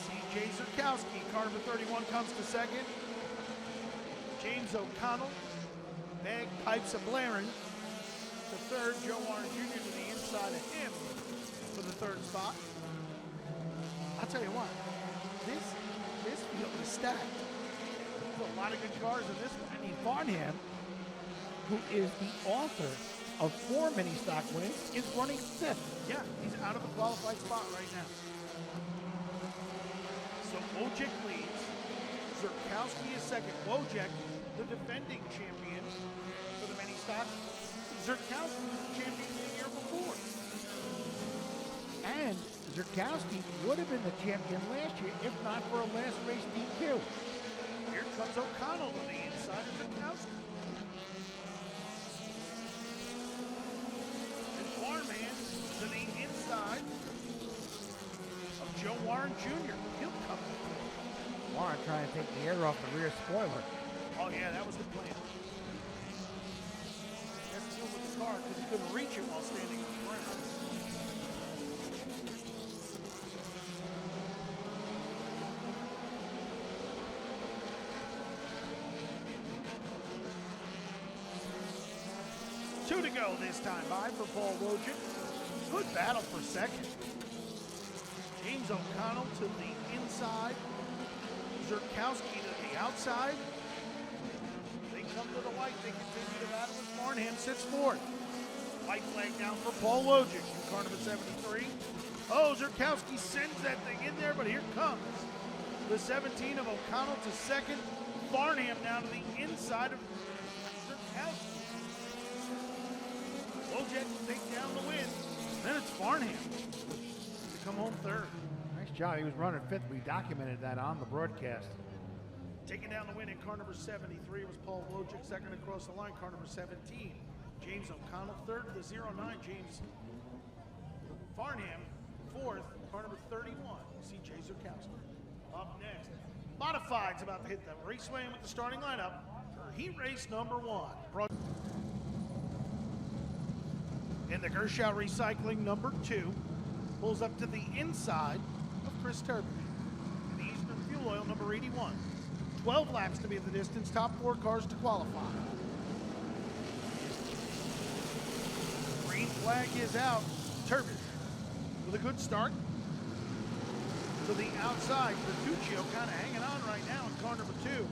C.J. Zurkowski, car number 31, comes to second. James O'Connell, bagpipes a blaring. To third, Joe Warren Jr. to the inside of him for the third spot. I'll tell you what, this This field is stacked. There's a lot of good cars in this one. I mean, Farnham, who is the author of 4 mini stock wins, is running 5th. Yeah, he's out of the qualified spot right now. So Wojcik leads. Zurkowski is second. Wojcik, the defending champion for the mini stock. Zurkowski was the champion the year before. And Zurkowski would have been the champion last year if not for a last race DQ. Here comes O'Connell to the inside of Zurkowski. And Farman to the inside of Joe Warren Jr. He'll come. Warren trying to take the air off the rear spoiler. Oh yeah, that was the plan. Let's deal with the car because he couldn't reach it while standing on the ground. Two to go this time by for Paul Wojcik. Good battle for second. James O'Connell to the inside. Zurkowski to the outside. They come to the white. They continue to battle as Farnham sits fourth. White flag down for Paul Wojcik in car number 73. Oh, Zurkowski sends that thing in there, but here comes the 17 of O'Connell to second. Farnham down to the inside of Zurkowski. Wojcik will take down the win. Then it's Farnham to come home third. Nice job. He was running 5th. We documented that on the broadcast. Taking down the win in car number 73 was Paul Wojcik, second across the line, car number 17. James O'Connell, third to the 09. James Farnham, fourth, car number 31. C.J. Zurkowski. Up next, Modified's about to hit the raceway with the starting lineup for heat race number 1. In the Gershow Recycling number 2, pulls up to the inside of Chris Turbish. In the Eastern Fuel Oil number 81. 12 laps to be at the distance, top 4 cars to qualify. Green flag is out. Turbish with a good start. To the outside, Bertuccio kind of hanging on right now in car number 2.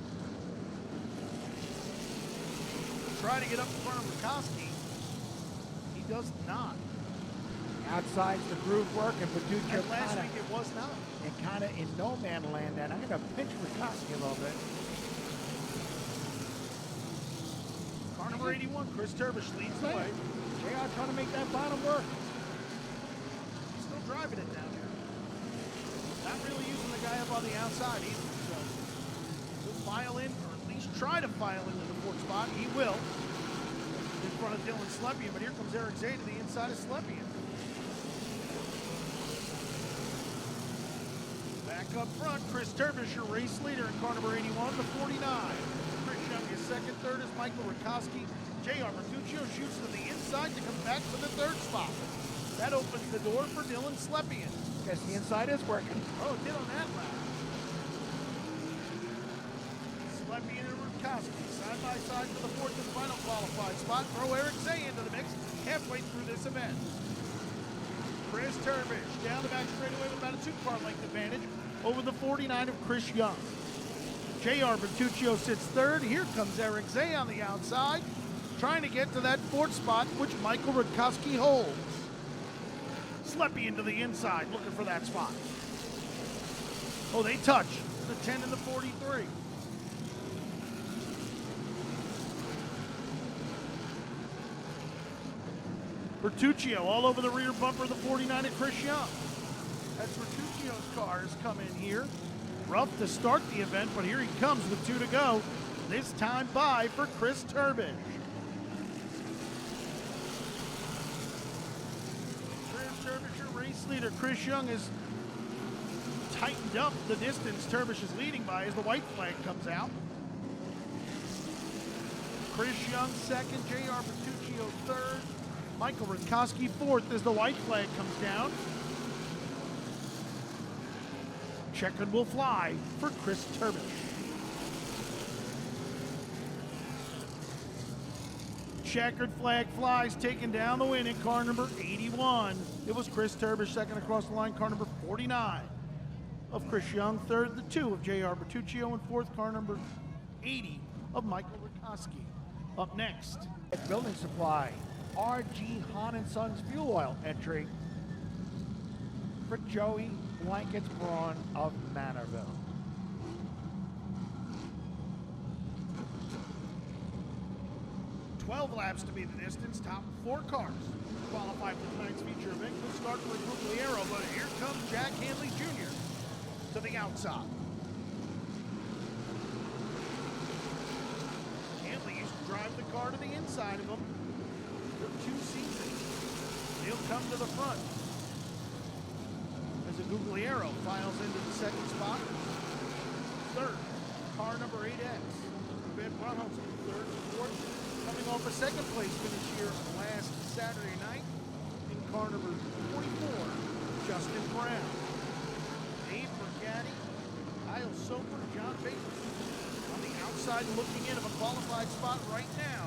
Try to get up in front of Rikoski. He does not. Outside's the groove work, and Bertuccio And last week it was not. and kind of in no man land. And I'm going to pinch Rikoski a little bit. Car number 81, Chris Turbish leads the way. JR trying to make that bottom work. He's still driving it down here. Not really using the guy up on the outside either. So he'll file in, or at least try to file into the 4th spot. He will. In front of Dylan Slepian, but here comes Eric Zay to the inside of Slepian. Back up front, Chris Turbish, your race leader in car number 81 to 49. Chris Young is second, third is Michael Rikoski. J.R. Bertuccio shoots to the inside to come back for the 3rd spot. That opens the door for Dylan Slepian. Guess the inside is working. Oh, it did on that lap. Slepian and Rikoski side by side for the 4th and final qualified spot. Throw Eric Zay into the mix halfway through this event. Chris Turbish down the back straightaway with about a 2-car length advantage over the 49 of Chris Young. J.R. Bertuccio sits third. Here comes Eric Zay on the outside, trying to get to that 4th spot, which Michael Rikoski holds. Slepian to the inside, looking for that spot. Oh, they touch the 10 and the 43. Bertuccio all over the rear bumper of the 49 at Chris Young. That's Bertuccio's cars come in here. Rough to start the event, but here he comes with 2 to go. This time by for Chris Turbish. Chris Turbish, your race leader. Chris Young has tightened up the distance Turbish is leading by as the white flag comes out. Chris Young second, J.R. Bertuccio third. Michael Rikoski fourth as the white flag comes down. Checkered will fly for Chris Turbish. Checkered flag flies, taking down the win in car number 81. It was Chris Turbish second across the line, car number 49. of Chris Young, third the 2 of J.R. Bertuccio, and fourth car number 80 of Michael Rikoski. Up next, At Building Supply, RG Hahn & Sons Fuel Oil entry for Joey Blankets Braun of Manorville. laps to be the distance, top 4 cars qualified for tonight's feature event. Good start for Guglielmo, but here comes Jack Hanley Jr. to the outside. Hanley used to drive the car to the inside of him for 2 seasons. He'll come to the front as a Guglielmo files into the second spot. Third, car number 8X. Ben Brunholster, third and fourth. Coming off a second place finish here last Saturday night in car number 44, Justin Brown. Dave Mercati, Kyle Soper, John Baker on the outside looking in of a qualified spot right now,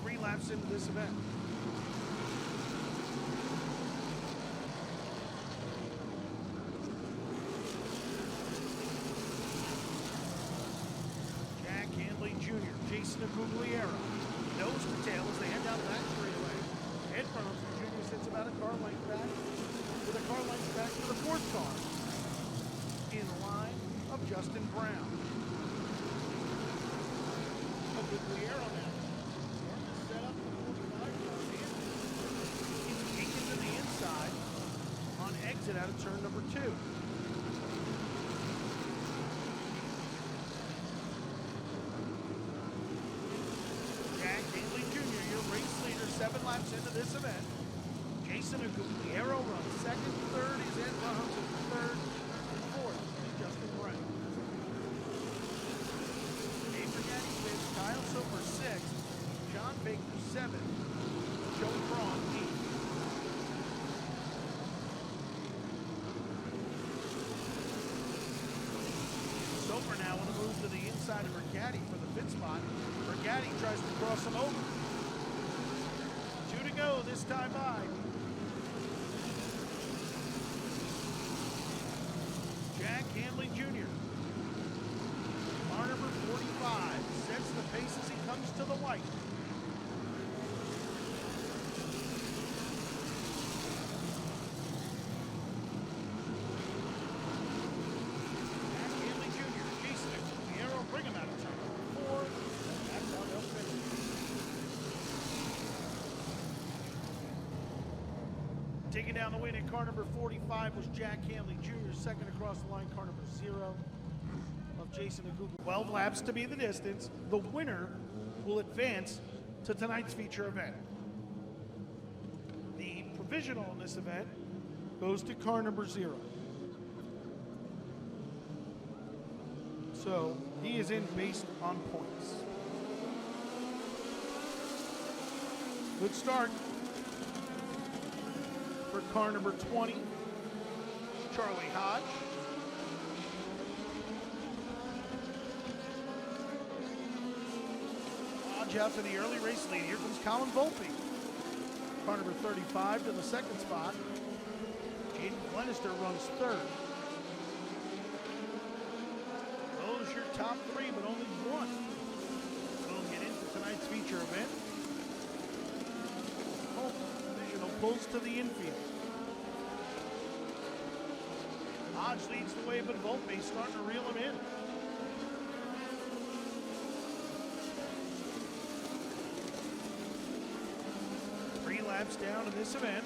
3 laps into this event. Jack Hanley Jr., Jason Guglielmo. Nose to tail as they head down that straightaway. Ed Brunholster Jr. sits about a car length back, with a car length back to the 4th car. In line of Justin Brown. Guglielmo now. Starting to set up the 45 car here. He's taken to the inside on exit out of turn number 2. Hanley Jr., your race leader, 7 laps into this event. Jason Guglielmo runs second, third is Ed Brunholster, third, and fourth is Justin Brown. Dave Mercati fifth, Kyle Soper sixth, John Baker seventh, Joey Braun eighth. Soper now on the move to the inside of Mercati for the pit spot. Mercati tries to cross him over. 2 to go this time by. Jack Hanley Jr. Car number 45 sets the pace as he comes to the white. Jack Hanley Jr., Jason Guglielmo, bring him out of turn number 4. That's how they'll finish. Taking down the win in car number 45 was Jack Hanley Jr. Second across the line, car number 0 of Jason Guglielmo. 12 laps to be the distance. The winner will advance to tonight's feature event. The provisional in this event goes to car number 0. So he is in based on points. Good start for car number 20, Charlie Hodge. Hodge out to the early race lead. Here comes Colin Volpe. Car number 35 to the second spot. Jaden Glenister runs third. Those your top 3, but only one will get into tonight's feature event. Divisional pulls to the infield. Hodge leads the way, but Volpe starting to reel him in. Three laps down in this event.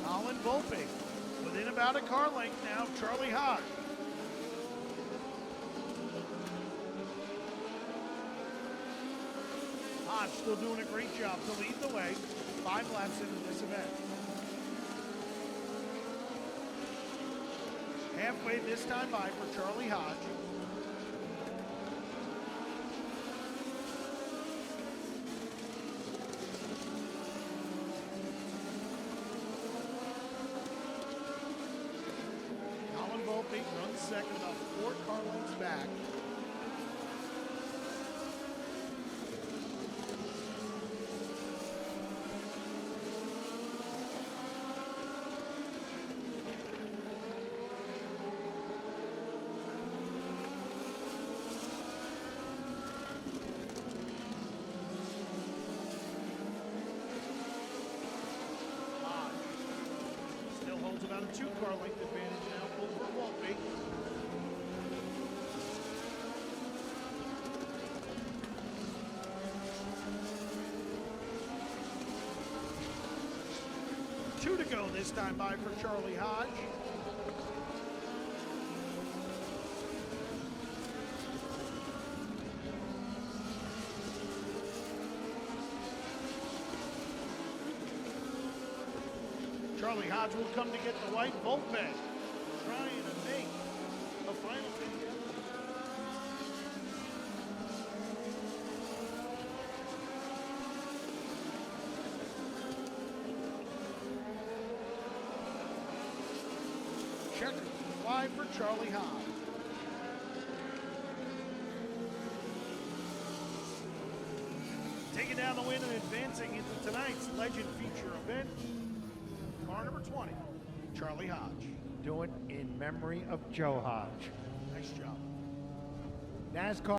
Colin Volpe within about a car length now of Charlie Hodge. Hodge still doing a great job to lead the way. 5 laps into this event. Halfway this time by for Charlie Hodge. Colin Volpe runs second, about 4 car lengths back. holds about a 2-car length advantage now over Volpe. Two to go this time by for Charlie Hodge. Charlie Hodge will come to get the white. Volpe trying to make a final video. Checker fly for Charlie Hodge. Taking down the win and advancing into tonight's Legend Feature event. Car number 20, Charlie Hodge. Doing in memory of Joe Hodge. Nice job. NASCAR.